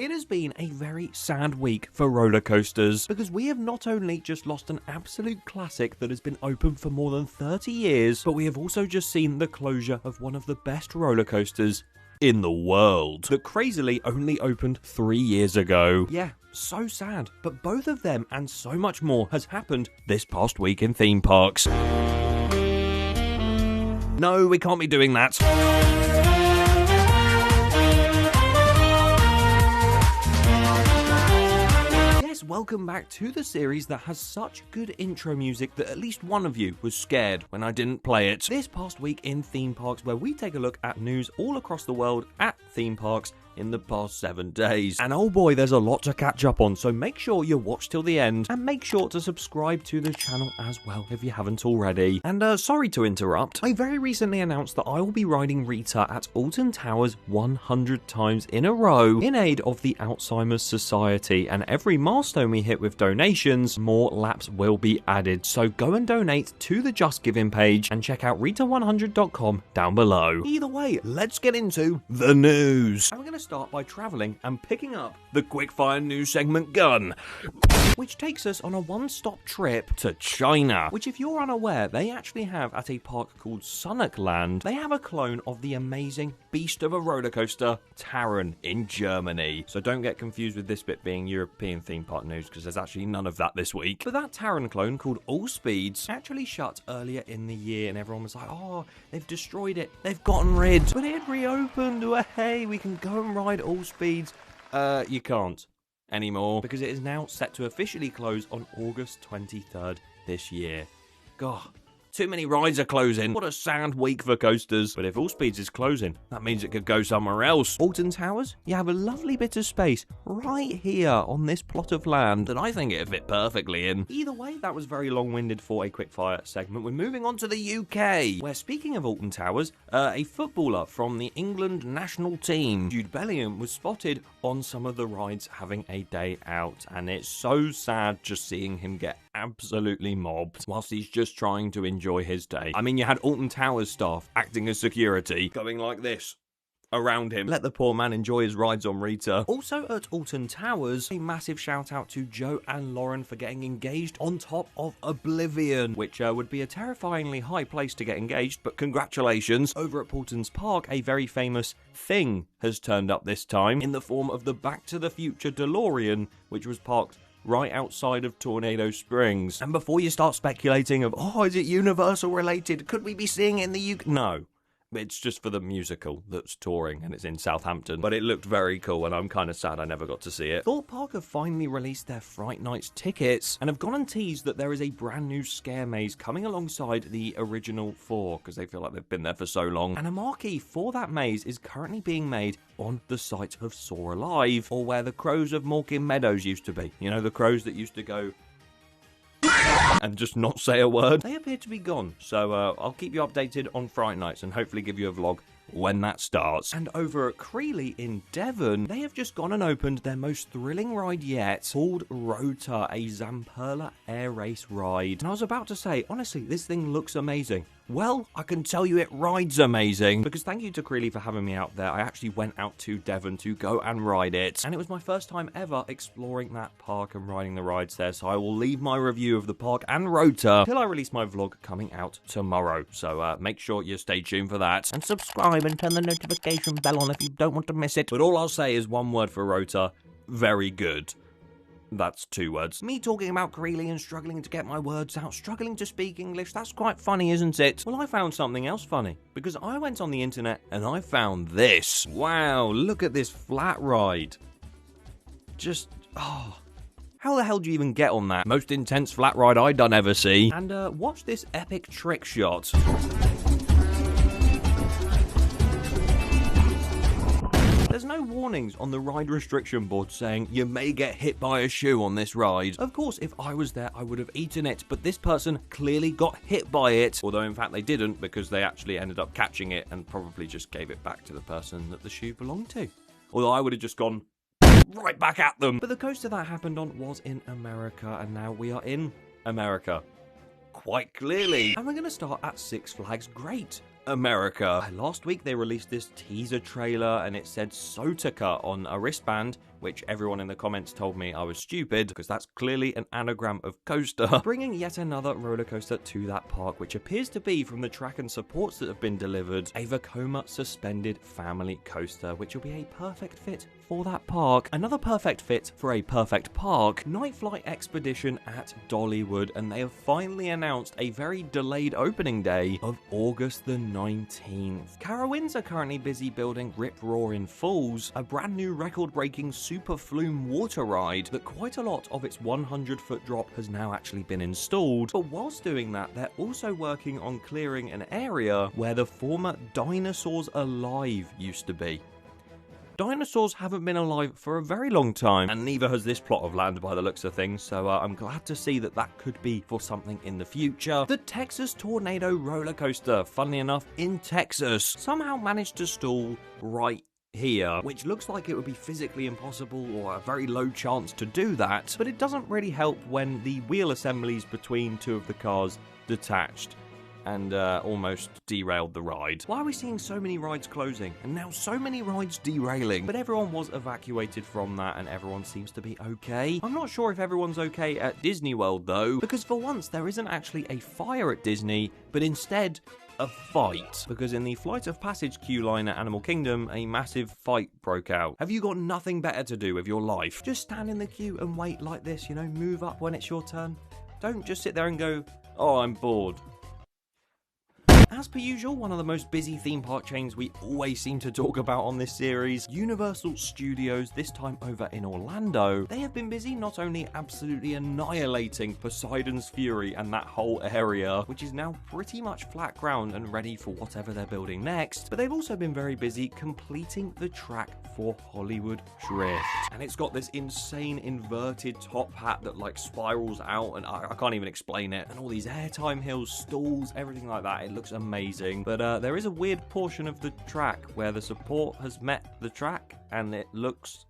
It has been a very sad week for roller coasters because we have not only just lost an absolute classic that has been open for more than 30 years, but we have also just seen the closure of one of the best roller coasters in the world that crazily only opened 3 years ago. Yeah, so sad. But both of them and so much more has happened this past week in theme parks. No, we can't be doing that. Welcome back to the series that has such good intro music that at least one of you was scared when I didn't play it. This past week in theme parks, where we take a look at news all across the world at theme parks in the past 7 days. And oh boy, there's a lot to catch up on, so make sure you watch till the end and make sure to subscribe to the channel as well if you haven't already. And sorry to interrupt, I very recently announced that I will be riding Rita at Alton Towers 100 times in a row in aid of the Alzheimer's Society, and every milestone we hit with donations, more laps will be added. So go and donate to the Just Giving page and check out rita100.com down below. Either way, let's get into the news. And we're going to start by travelling and picking up the quickfire news segment gun, which takes us on a one-stop trip to China, which if you're unaware, they actually have at a park called Land. They have a clone of the amazing beast of a roller coaster, Taron, in Germany. So don't get confused with this bit being European theme park news, because there's actually none of that this week. But that Taron clone, called All Speeds, actually shut earlier in the year, and everyone was like, oh, they've destroyed it, they've gotten rid. But it reopened, well, hey, we can go and ride All Speeds. You can't anymore, because it is now set to officially close on August 23rd this year. God, too many rides are closing. What a sad week for coasters. But if All Speeds is closing, that means it could go somewhere else. Alton Towers, you have a lovely bit of space right here on this plot of land that I think it'd fit perfectly in. Either way, that was very long-winded for a quickfire segment. We're moving on to the UK, where, speaking of Alton Towers, a footballer from the England national team, Jude Bellingham, was spotted on some of the rides having a day out, and it's so sad just seeing him get absolutely mobbed whilst he's just trying to enjoy his day. I mean, you had Alton Towers staff acting as security, going like this around him. Let the poor man enjoy his rides on Rita. Also at Alton Towers, a massive shout out to Joe and Lauren for getting engaged on top of Oblivion, which would be a terrifyingly high place to get engaged, but congratulations. Over at Paultons Park, a very famous thing has turned up this time in the form of the Back to the Future DeLorean, which was parked right outside of Tornado Springs. And before you start speculating of, oh, is it Universal related? Could we be seeing it in the UK? No. It's just for the musical that's touring, and it's in Southampton. But it looked very cool, and I'm kind of sad I never got to see it. Thorpe Park have finally released their Fright Nights tickets, and have gone and teased that there is a brand new scare maze coming alongside the original 4, because they feel like they've been there for so long. And a marquee for that maze is currently being made on the site of Saw Alive, or where the crows of Morecambe Meadows used to be. You know, the crows that used to go and just not say a word. They appear to be gone, so I'll keep you updated on Fright Nights and hopefully give you a vlog when that starts. And over at Crealy in Devon, they have just gone and opened their most thrilling ride yet, called Rota, a Zamperla air race ride. And I was about to say, honestly, this thing looks amazing. Well, I can tell you it rides amazing, because thank you to Crealy for having me out there. I actually went out to Devon to go and ride it, and it was my first time ever exploring that park and riding the rides there, so I will leave my review of the park and Rota till I release my vlog coming out tomorrow. So make sure you stay tuned for that, and subscribe and turn the notification bell on if you don't want to miss it. But all I'll say is one word for Rota: very good. That's 2 words. Me talking about Crealy and struggling to get my words out, struggling to speak English, that's quite funny, isn't it? Well, I found something else funny, because I went on the internet and I found this. Wow, look at this flat ride. Just, oh, how the hell do you even get on that? Most intense flat ride I done ever see. And watch this epic trick shot. There's no warnings on the ride restriction board saying you may get hit by a shoe on this ride. Of course, if I was there, I would have eaten it, but this person clearly got hit by it. Although, in fact, they didn't, because they actually ended up catching it and probably just gave it back to the person that the shoe belonged to. Although I would have just gone right back at them. But the coaster that happened on was in America, and now we are in America. Quite clearly. And we're going to start at Six Flags Great America. Last week they released this teaser trailer and it said Sotica on a wristband which everyone in the comments told me I was stupid, because that's clearly an anagram of coaster, bringing yet another roller coaster to that park, which appears to be, from the track and supports that have been delivered, a Vekoma suspended family coaster, which will be a perfect fit for that park. Another perfect fit for a perfect park, Night Flight Expedition at Dollywood, and they have finally announced a very delayed opening day of August the 19th. Carowinds are currently busy building Rip Roaring Falls, a brand new record-breaking super flume water ride that quite a lot of its 100-foot drop has now actually been installed. But whilst doing that, they're also working on clearing an area where the former Dinosaurs Alive used to be. Dinosaurs haven't been alive for a very long time, and neither has this plot of land by the looks of things, so I'm glad to see that that could be for something in the future. The Texas Tornado roller coaster, funnily enough, in Texas, somehow managed to stall right here, which looks like it would be physically impossible or a very low chance to do that, but it doesn't really help when the wheel assemblies between two of the cars detached and almost derailed the ride. Why are we seeing so many rides closing and now so many rides derailing? But everyone was evacuated from that and everyone seems to be okay. I'm not sure if everyone's okay at Disney World though, because for once there isn't actually a fire at Disney, but instead a fight, because in the Flight of Passage queue line at Animal Kingdom, a massive fight broke out. Have you got nothing better to do with your life? Just stand in the queue and wait like this, you know, move up when it's your turn. Don't just sit there and go, oh, I'm bored. As per usual, one of the most busy theme park chains we always seem to talk about on this series, Universal Studios, this time over in Orlando. They have been busy not only absolutely annihilating Poseidon's Fury and that whole area, which is now pretty much flat ground and ready for whatever they're building next, but they've also been very busy completing the track for Hollywood Drift. And it's got this insane inverted top hat that like spirals out, and I can't even explain it, and all these airtime hills, stalls, everything like that. It looks amazing, but there is a weird portion of the track where the support has met the track and it looks...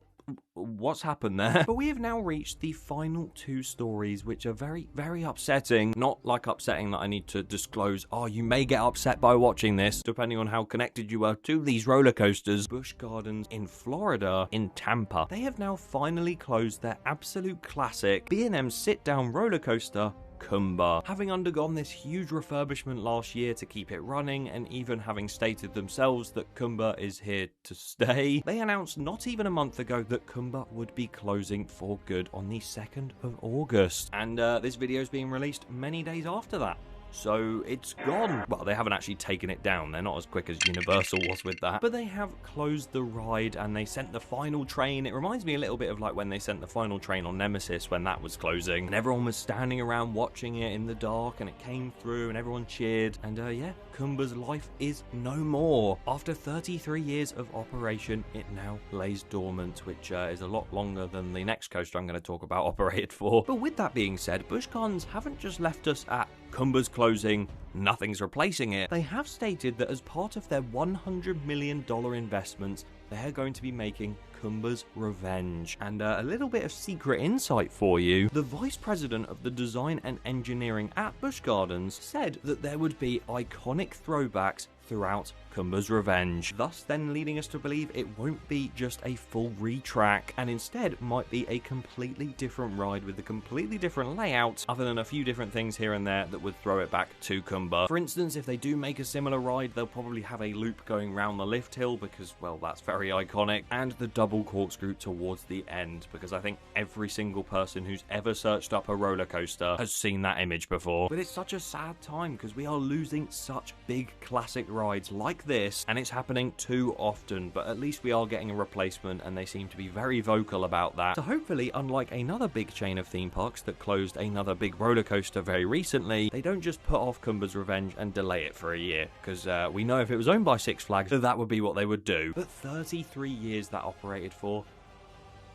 what's happened there? But we have now reached the final two stories, which are very, very upsetting. Not like upsetting that I need to disclose, oh, you may get upset by watching this, depending on how connected you are to these roller coasters. Busch Gardens in Florida, in Tampa. They have now finally closed their absolute classic B&M sit-down roller coaster, Kumba. Having undergone this huge refurbishment last year to keep it running, and even having stated themselves that Kumba is here to stay, they announced not even a month ago that Kumba would be closing for good on the 2nd of August. And this video is being released many days after that. So it's gone. Well, they haven't actually taken it down. They're not as quick as Universal was with that. But they have closed the ride and they sent the final train. It reminds me a little bit of like when they sent the final train on Nemesis when that was closing. And everyone was standing around watching it in the dark and it came through and everyone cheered. And yeah, Kumba's life is no more. After 33 years of operation, it now lays dormant, which is a lot longer than the next coaster I'm going to talk about operated for. But with that being said, Busch Gardens haven't just left us at Kumba's closing, nothing's replacing it. They have stated that as part of their $100 million investment, they're going to be making Kumba's Revenge. And a little bit of secret insight for you, the vice president of the design and engineering at Busch Gardens said that there would be iconic throwbacks throughout Kumba's Revenge, thus then leading us to believe it won't be just a full retrack, and instead might be a completely different ride with a completely different layout, other than a few different things here and there that would throw it back to Kumba. For instance, if they do make a similar ride, they'll probably have a loop going round the lift hill, because, well, that's very iconic, and the double corkscrew towards the end, because I think every single person who's ever searched up a roller coaster has seen that image before. But it's such a sad time, because we are losing such big classic rides like this, and it's happening too often, but at least we are getting a replacement, and they seem to be very vocal about that. So hopefully, unlike another big chain of theme parks that closed another big roller coaster very recently, they don't just put off Kumba's Revenge and delay it for a year, because we know if it was owned by Six Flags, that would be what they would do. But 33 years that operated for.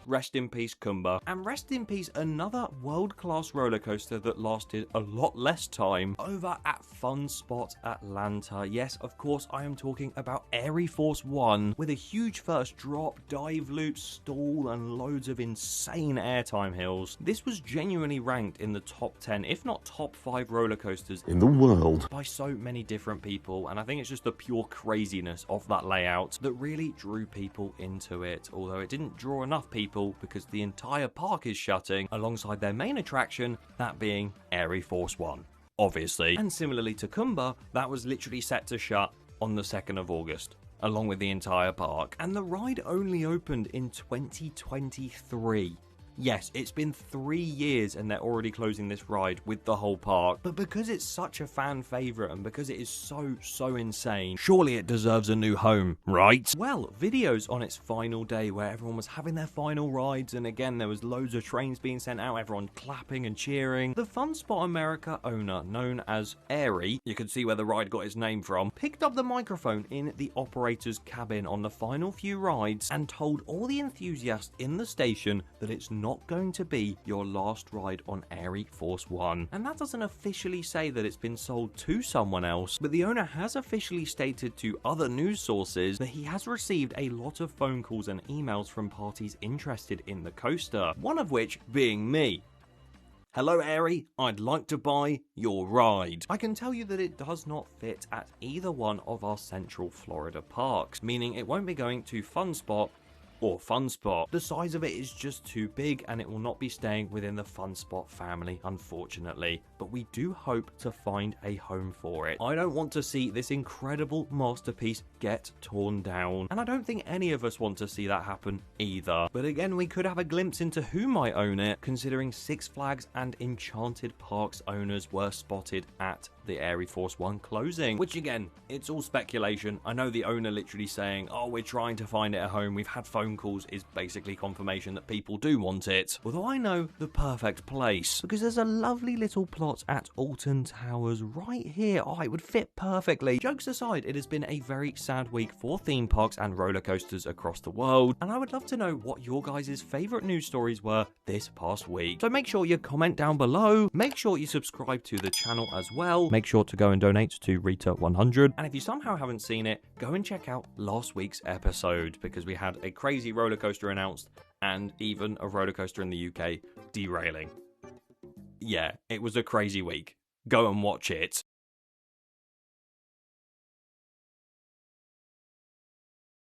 Rest in peace, Kumba. And rest in peace, another world-class roller coaster that lasted a lot less time over at Fun Spot Atlanta. Yes, of course, I am talking about Arieforce One, with a huge first drop, dive loop, stall, and loads of insane airtime hills. This was genuinely ranked in the top 10, if not top 5 roller coasters in the world by so many different people, and I think it's just the pure craziness of that layout that really drew people into it, although it didn't draw enough people people because the entire park is shutting alongside their main attraction, that being Arieforce One, obviously. And similarly to Kumba, that was literally set to shut on the 2nd of August, along with the entire park. And the ride only opened in 2023. Yes, it's been 3 years and they're already closing this ride with the whole park. But because it's such a fan favourite and because it is so insane, surely it deserves a new home, right? Well, videos on its final day where everyone was having their final rides, and again there was loads of trains being sent out, everyone clapping and cheering. The Fun Spot America owner, known as Airy, you can see where the ride got its name from, picked up the microphone in the operator's cabin on the final few rides and told all the enthusiasts in the station that it's not going to be your last ride on Arieforce One. And that doesn't officially say that it's been sold to someone else, but the owner has officially stated to other news sources that he has received a lot of phone calls and emails from parties interested in the coaster, one of which being me. Hello Airy, I'd like to buy your ride. I can tell you that it does not fit at either one of our Central Florida parks, meaning it won't be going to Fun Spot or Fun Spot. The size of it is just too big and it will not be staying within the Fun Spot family, unfortunately, but we do hope to find a home for it. I don't want to see this incredible masterpiece get torn down, and I don't think any of us want to see that happen either. But again, we could have a glimpse into who might own it, considering Six Flags and Enchanted Parks owners were spotted at the Arieforce One closing, which again, it's all speculation. I know the owner literally saying, oh, we're trying to find it a home, we've had phone calls, is basically confirmation that people do want it. Although I know the perfect place, because there's a lovely little plot at Alton Towers right here. Oh, it would fit perfectly. Jokes aside, it has been a very sad week for theme parks and roller coasters across the world, and I would love to know what your guys' favourite news stories were this past week. So make sure you comment down below, make sure you subscribe to the channel as well, make sure to go and donate to Rita 100, and if you somehow haven't seen it, go and check out last week's episode, because we had a crazy roller coaster announced and even a roller coaster in the UK derailing. Yeah, it was a crazy week. Go and watch it.